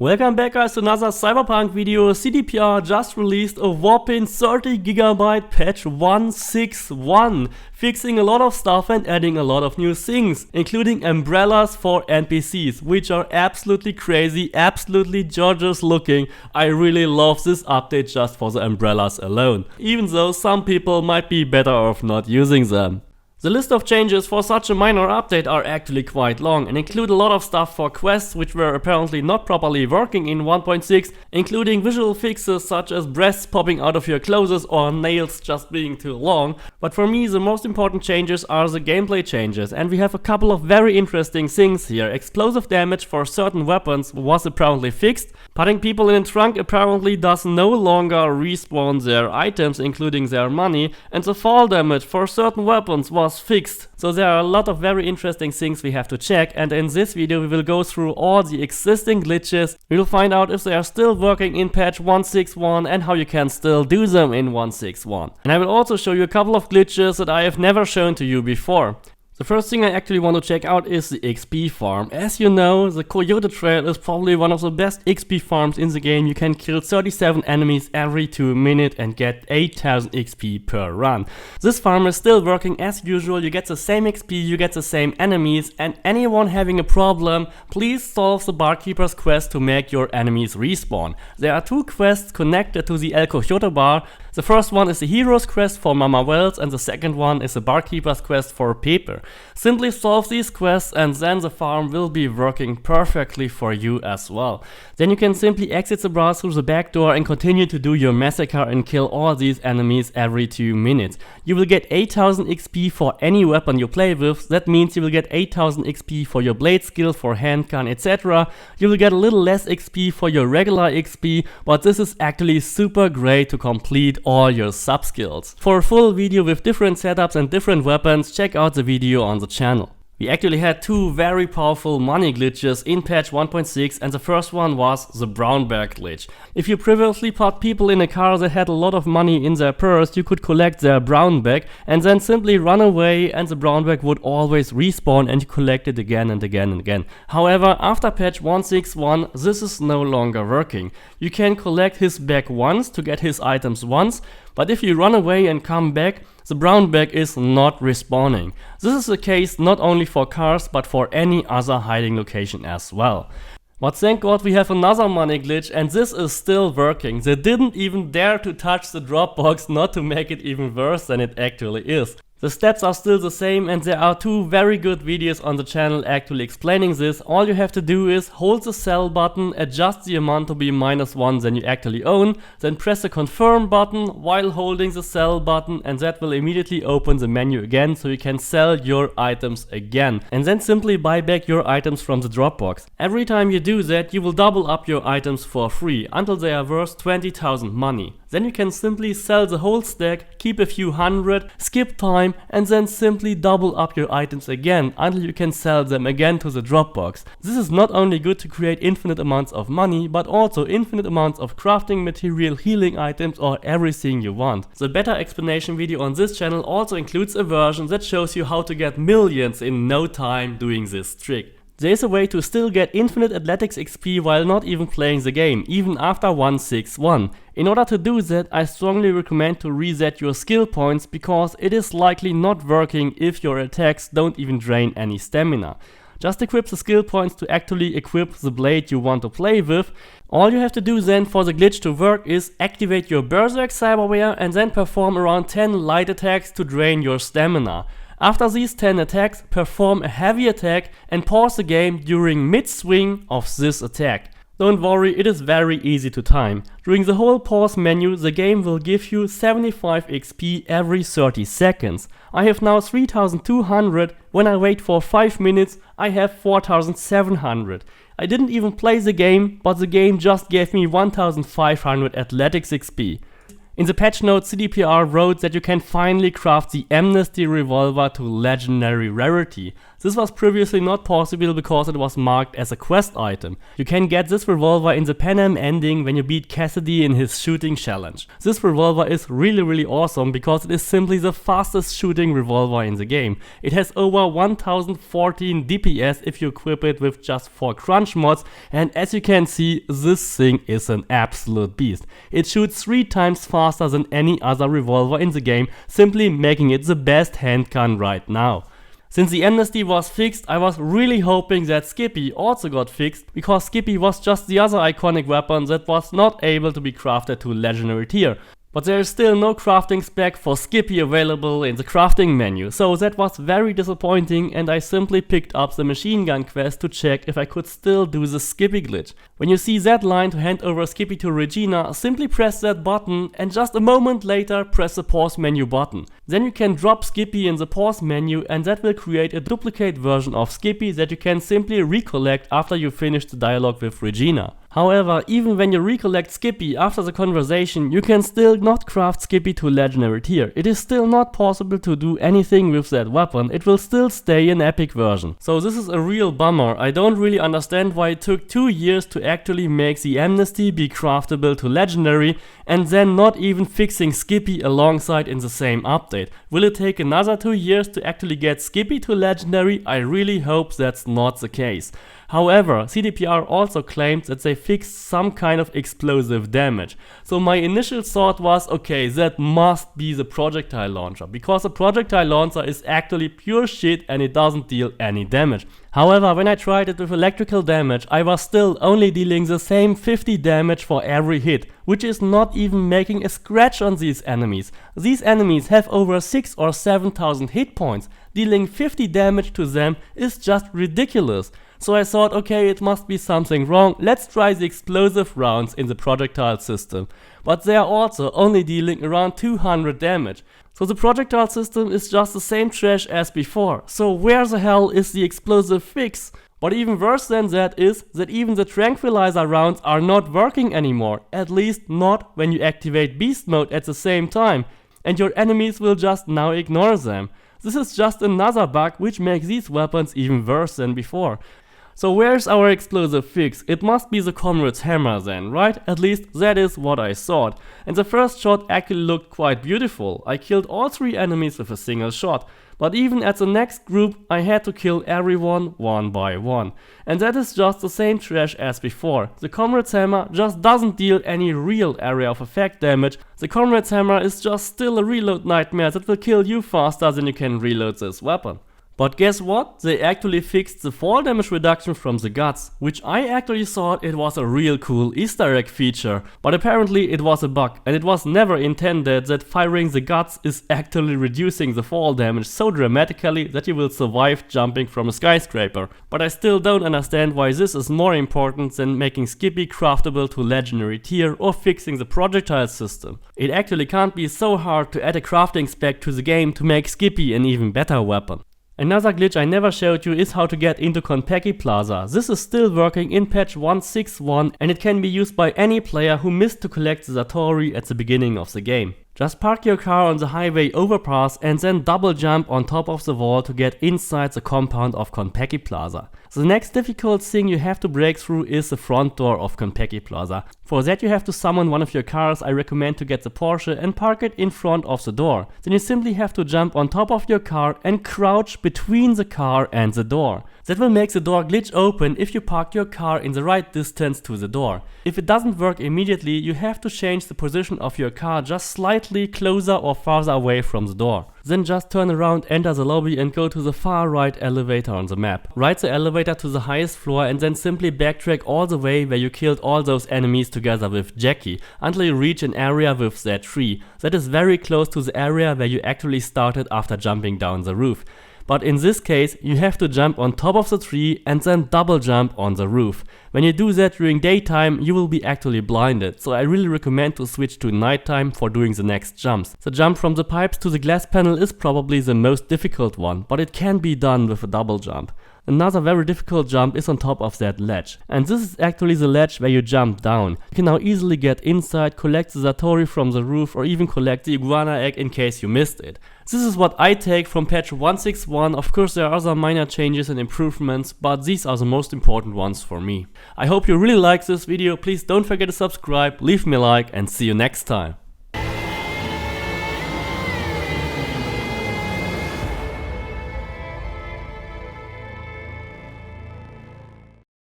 Welcome back guys to another Cyberpunk video. CDPR just released a whopping 30GB patch 161, fixing a lot of stuff and adding a lot of new things, including umbrellas for NPCs, which are absolutely crazy, absolutely gorgeous looking. I really love this update just for the umbrellas alone, even though some people might be better off not using them. The list of changes for such a minor update are actually quite long and include a lot of stuff for quests which were apparently not properly working in 1.6, including visual fixes such as breasts popping out of your clothes or nails just being too long. But for me the most important changes are the gameplay changes, and we have a couple of very interesting things here. Explosive damage for certain weapons was apparently fixed. Putting people in a trunk apparently does no longer respawn their items, including their money, and the fall damage for certain weapons was fixed. So there are a lot of very interesting things we have to check, and in this video we will go through all the existing glitches. We will find out if they are still working in patch 161 and how you can still do them in 161. And I will also show you a couple of glitches that I have never shown to you before. The first thing I actually want to check out is the XP farm. As you know, the Coyote Trail is probably one of the best XP farms in the game. You can kill 37 enemies every 2 minutes and get 8000 XP per run. This farm is still working as usual. You get the same XP, you get the same enemies, and anyone having a problem, please solve the Barkeeper's quest to make your enemies respawn. There are 2 quests connected to the El Coyote bar. The first one is the Hero's quest for Mama Wells, and the second one is the Barkeeper's quest for Pepe. Simply solve these quests and then the farm will be working perfectly for you as well. Then you can simply exit the bar through the back door and continue to do your massacre and kill all these enemies every 2 minutes. You will get 8000 XP for any weapon you play with. That means you will get 8000 XP for your blade skill, for handgun, etc. You will get a little less XP for your regular XP, but this is actually super great to complete all your sub skills. For a full video with different setups and different weapons, check out the video on the channel. We actually had 2 very powerful money glitches in patch 1.6, and the first one was the brown bag glitch. If you previously put people in a car that had a lot of money in their purse, you could collect their brown bag and then simply run away, and the brown bag would always respawn and you collect it again and again and again. However, after patch 161 this is no longer working. You can collect his bag once to get his items once, but if you run away and come back, the brown bag is not respawning. This is the case not only for cars but for any other hiding location as well. But thank God we have another money glitch, and this is still working. They didn't even dare to touch the drop box, not to make it even worse than it actually is. The steps are still the same, and there are 2 very good videos on the channel actually explaining this. All you have to do is hold the sell button, adjust the amount to be -1 than you actually own, then press the confirm button while holding the sell button, and that will immediately open the menu again so you can sell your items again. And then simply buy back your items from the Dropbox. Every time you do that you will double up your items for free until they are worth 20,000 money. Then you can simply sell the whole stack, keep a few hundred, skip time, and then simply double up your items again until you can sell them again to the Dropbox. This is not only good to create infinite amounts of money, but also infinite amounts of crafting material, healing items, or everything you want. The better explanation video on this channel also includes a version that shows you how to get millions in no time doing this trick. There is a way to still get infinite athletics XP while not even playing the game, even after 161. In order to do that, I strongly recommend to reset your skill points, because it is likely not working if your attacks don't even drain any stamina. Just equip the skill points to actually equip the blade you want to play with. All you have to do then for the glitch to work is activate your Berserk Cyberware and then perform around 10 light attacks to drain your stamina. After these 10 attacks, perform a heavy attack and pause the game during mid-swing of this attack. Don't worry, it is very easy to time. During the whole pause menu, the game will give you 75 XP every 30 seconds. I have now 3200, when I wait for 5 minutes I have 4700. I didn't even play the game, but the game just gave me 1500 athletics XP. In the patch notes, CDPR wrote that you can finally craft the Amnesty revolver to legendary rarity. This was previously not possible because it was marked as a quest item. You can get this revolver in the Pan Am ending when you beat Cassidy in his shooting challenge. This revolver is really awesome because it is simply the fastest shooting revolver in the game. It has over 1014 DPS if you equip it with just 4 crunch mods, and as you can see, this thing is an absolute beast. It shoots 3 times faster than any other revolver in the game, simply making it the best handgun right now. Since the amnesty was fixed, I was really hoping that Skippy also got fixed, because Skippy was just the other iconic weapon that was not able to be crafted to legendary tier. But there is still no crafting spec for Skippy available in the crafting menu, so that was very disappointing, and I simply picked up the machine gun quest to check if I could still do the Skippy glitch. When you see that line to hand over Skippy to Regina, simply press that button and just a moment later press the pause menu button. Then you can drop Skippy in the pause menu, and that will create a duplicate version of Skippy that you can simply recollect after you finish the dialogue with Regina. However, even when you recollect Skippy after the conversation, you can still not craft Skippy to legendary tier. It is still not possible to do anything with that weapon. It will still stay an epic version. So this is a real bummer. I don't really understand why it took 2 years to actually make the amnesty be craftable to legendary, and then not even fixing Skippy alongside in the same update. Will it take another 2 years to actually get Skippy to legendary? I really hope that's not the case. However, CDPR also claimed that they fixed some kind of explosive damage. So my initial thought was, okay, that must be the projectile launcher, because the projectile launcher is actually pure shit and it doesn't deal any damage. However, when I tried it with electrical damage, I was still only dealing the same 50 damage for every hit, which is not even making a scratch on these enemies. These enemies have over 6 or 7,000 hit points. Dealing 50 damage to them is just ridiculous. So I thought, okay, it must be something wrong, let's try the explosive rounds in the projectile system. But they are also only dealing around 200 damage. So the projectile system is just the same trash as before. So where the hell is the explosive fix? But even worse than that is that even the tranquilizer rounds are not working anymore. At least not when you activate beast mode at the same time. And your enemies will just now ignore them. This is just another bug which makes these weapons even worse than before. So where's our explosive fix? It must be the Comrade's hammer then, right? At least that is what I thought. And the first shot actually looked quite beautiful. I killed all 3 enemies with a single shot. But even at the next group, I had to kill everyone one by one. And that is just the same trash as before. The Comrade's hammer just doesn't deal any real area of effect damage. The Comrade's hammer is just still a reload nightmare that will kill you faster than you can reload this weapon. But guess what? They actually fixed the fall damage reduction from the guts, which I actually thought it was a real cool Easter egg feature. But apparently it was a bug, and it was never intended that firing the guts is actually reducing the fall damage so dramatically that you will survive jumping from a skyscraper. But I still don't understand why this is more important than making Skippy craftable to legendary tier or fixing the projectile system. It actually can't be so hard to add a crafting spec to the game to make Skippy an even better weapon. Another glitch I never showed you is how to get into Konpeki Plaza. This is still working in patch 1.6.1 and it can be used by any player who missed to collect the Satori at the beginning of the game. Just park your car on the highway overpass and then double jump on top of the wall to get inside the compound of Konpeki Plaza. The next difficult thing you have to break through is the front door of Konpeki Plaza. For that you have to summon one of your cars. I recommend to get the Porsche and park it in front of the door. Then you simply have to jump on top of your car and crouch between the car and the door. That will make the door glitch open if you park your car in the right distance to the door. If it doesn't work immediately, you have to change the position of your car just slightly closer or farther away from the door. Then just turn around, enter the lobby and go to the far right elevator on the map. Ride the elevator to the highest floor and then simply backtrack all the way where you killed all those enemies together with Jackie until you reach an area with that tree. That is very close to the area where you actually started after jumping down the roof. But in this case, you have to jump on top of the tree and then double jump on the roof. When you do that during daytime, you will be actually blinded, so I really recommend to switch to nighttime for doing the next jumps. The jump from the pipes to the glass panel is probably the most difficult one, but it can be done with a double jump. Another very difficult jump is on top of that ledge. And this is actually the ledge where you jump down. You can now easily get inside, collect the Satori from the roof, or even collect the iguana egg in case you missed it. This is what I take from patch 161. Of course there are other minor changes and improvements, but these are the most important ones for me. I hope you really liked this video. Please don't forget to subscribe, leave me a like, and see you next time.